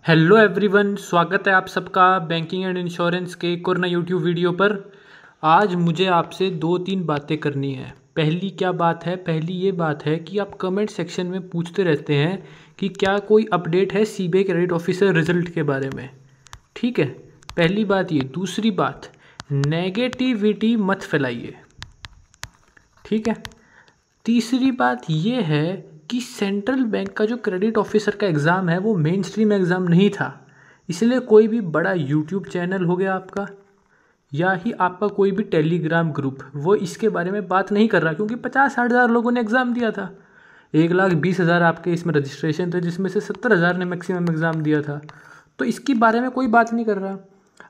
Hello everyone, स्वागत है आप सबका बैंकिंग एंड इंश्योरेंस के एक और नए यूट्यूब वीडियो पर। आज मुझे आपसे दो तीन बातें करनी है। पहली क्या बात है? पहली ये बात है कि आप कमेंट सेक्शन में पूछते रहते हैं कि क्या कोई अपडेट है सीबीआई क्रेडिट ऑफिसर रिजल्ट के बारे में। ठीक है, पहली बात ये। दूसरी बात, नेगेटिविटी मत फैलाइए। ठीक है। तीसरी बात ये है कि सेंट्रल बैंक का जो क्रेडिट ऑफिसर का एग्ज़ाम है वो मेन स्ट्रीम एग्ज़ाम नहीं था, इसलिए कोई भी बड़ा यूट्यूब चैनल हो गया आपका या ही आपका कोई भी टेलीग्राम ग्रुप वो इसके बारे में बात नहीं कर रहा, क्योंकि 50-60 हज़ार लोगों ने एग्ज़ाम दिया था। 1,20,000 आपके इसमें रजिस्ट्रेशन थे, जिसमें से 70,000 ने मैक्सिमम एग्ज़ाम दिया था। तो इसके बारे में कोई बात नहीं कर रहा।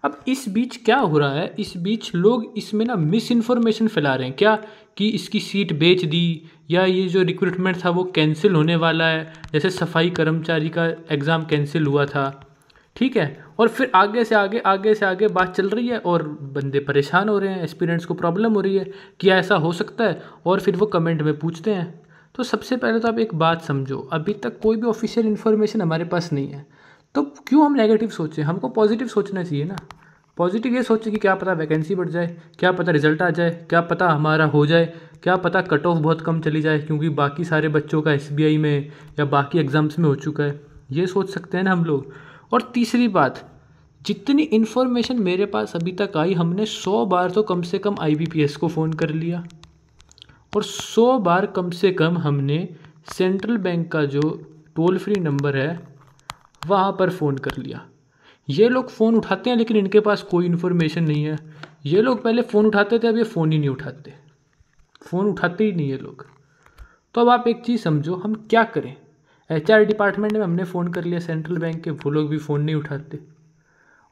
अब इस बीच क्या हो रहा है, इस बीच लोग इसमें ना मिस इन्फॉर्मेशन फैला रहे हैं क्या कि इसकी सीट बेच दी या ये जो रिक्रूटमेंट था वो कैंसिल होने वाला है, जैसे सफाई कर्मचारी का एग्ज़ाम कैंसिल हुआ था। ठीक है, और फिर आगे से आगे बात चल रही है और बंदे परेशान हो रहे हैं, एस्पिरेंट्स को प्रॉब्लम हो रही है कि ऐसा हो सकता है, और फिर वो कमेंट में पूछते हैं। तो सबसे पहले तो आप एक बात समझो, अभी तक कोई भी ऑफिशियल इन्फॉर्मेशन हमारे पास नहीं है, तो क्यों हम नेगेटिव सोचें? हमको पॉजिटिव सोचना चाहिए ना। पॉजिटिव ये सोचें कि क्या पता वैकेंसी बढ़ जाए, क्या पता रिजल्ट आ जाए, क्या पता हमारा हो जाए, क्या पता कट ऑफ बहुत कम चली जाए क्योंकि बाकी सारे बच्चों का एसबीआई में या बाकी एग्ज़ाम्स में हो चुका है। ये सोच सकते हैं ना हम लोग। और तीसरी बात, जितनी इन्फॉर्मेशन मेरे पास अभी तक आई, हमने 100 बार तो कम से कम आईबीपीएस को फ़ोन कर लिया और 100 बार कम से कम हमने सेंट्रल बैंक का जो टोल फ्री नंबर है वहाँ पर फ़ोन कर लिया। ये लोग फ़ोन उठाते हैं लेकिन इनके पास कोई इन्फॉर्मेशन नहीं है। ये लोग पहले फ़ोन उठाते थे, अब ये फ़ोन ही नहीं उठाते, फ़ोन उठाते ही नहीं ये लोग। तो अब आप एक चीज़ समझो, हम क्या करें? एचआर डिपार्टमेंट में हमने फ़ोन कर लिया सेंट्रल बैंक के, वो लोग भी फ़ोन नहीं उठाते।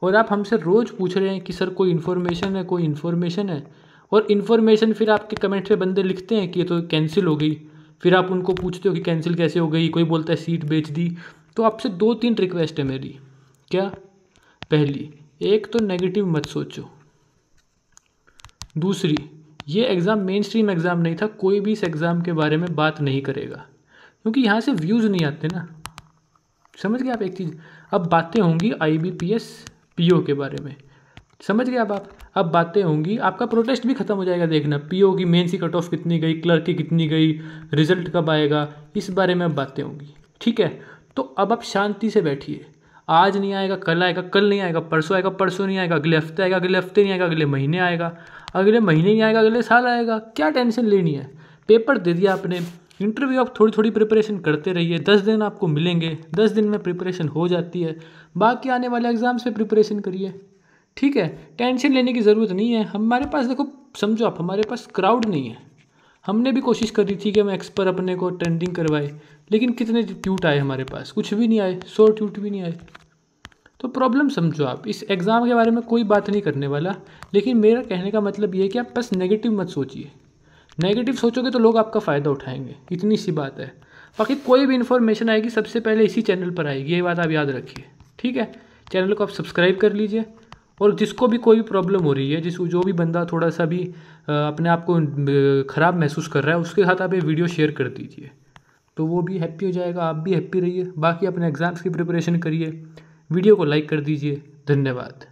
और आप हमसे रोज़ पूछ रहे हैं कि सर कोई इन्फॉर्मेशन है, कोई इन्फॉर्मेशन है। और इन्फॉर्मेशन फिर आपके कमेंट पे बंदे लिखते हैं कि ये तो कैंसिल हो गई। फिर आप उनको पूछते हो कि कैंसिल कैसे हो गई, कोई बोलता है सीट बेच दी। तो आपसे 2-3 रिक्वेस्ट है मेरी। क्या? पहली, एक तो नेगेटिव मत सोचो। दूसरी, ये एग्ज़ाम मेन स्ट्रीम एग्ज़ाम नहीं था, कोई भी इस एग्ज़ाम के बारे में बात नहीं करेगा क्योंकि यहाँ से व्यूज़ नहीं आते ना। समझ गए आप एक चीज़? अब बातें होंगी आईबीपीएस पीओ के बारे में, समझ गए अब आप? अब बातें होंगी, आपका प्रोटेस्ट भी खत्म हो जाएगा। देखना पीओ की मेन सी कट ऑफ कितनी गई, क्लर्क की कितनी गई, रिजल्ट कब आएगा, इस बारे में अब बातें होंगी। ठीक है, तो अब आप शांति से बैठिए। आज नहीं आएगा कल आएगा, कल नहीं आएगा परसों आएगा, परसों नहीं आएगा अगले हफ्ते आएगा, अगले हफ्ते नहीं आएगा अगले महीने आएगा, अगले महीने नहीं आएगा अगले साल आएगा। क्या टेंशन लेनी है? पेपर दे दिया आपने, इंटरव्यू आप थोड़ी थोड़ी प्रिपरेशन करते रहिए। 10 दिन आपको मिलेंगे, 10 दिन में प्रिपरेशन हो जाती है। बाकी आने वाले एग्ज़ाम्स पे प्रिपरेशन करिए। ठीक है, टेंशन लेने की ज़रूरत नहीं है। हमारे पास देखो, समझो आप, हमारे पास क्राउड नहीं है। हमने भी कोशिश करी थी कि हम एक्सपर अपने को ट्रेंडिंग करवाए, लेकिन कितने ट्यूट आए हमारे पास? कुछ भी नहीं आए, 100 ट्यूट भी नहीं आए। तो प्रॉब्लम समझो आप, इस एग्ज़ाम के बारे में कोई बात नहीं करने वाला, लेकिन मेरा कहने का मतलब ये है कि आप बस नेगेटिव मत सोचिए। नेगेटिव सोचोगे तो लोग आपका फ़ायदा उठाएंगे, इतनी सी बात है। बाकी कोई भी इन्फॉर्मेशन आएगी सबसे पहले इसी चैनल पर आएगी, ये बात आप याद रखिए। ठीक है, चैनल को आप सब्सक्राइब कर लीजिए। और जिसको भी कोई भी प्रॉब्लम हो रही है, जो भी बंदा थोड़ा सा भी अपने आप को ख़राब महसूस कर रहा है, उसके साथ आप ये वीडियो शेयर कर दीजिए, तो वो भी हैप्पी हो जाएगा, आप भी हैप्पी रहिए। बाकी अपने एग्ज़ाम्स की प्रिपरेशन करिए। वीडियो को लाइक कर दीजिए। धन्यवाद।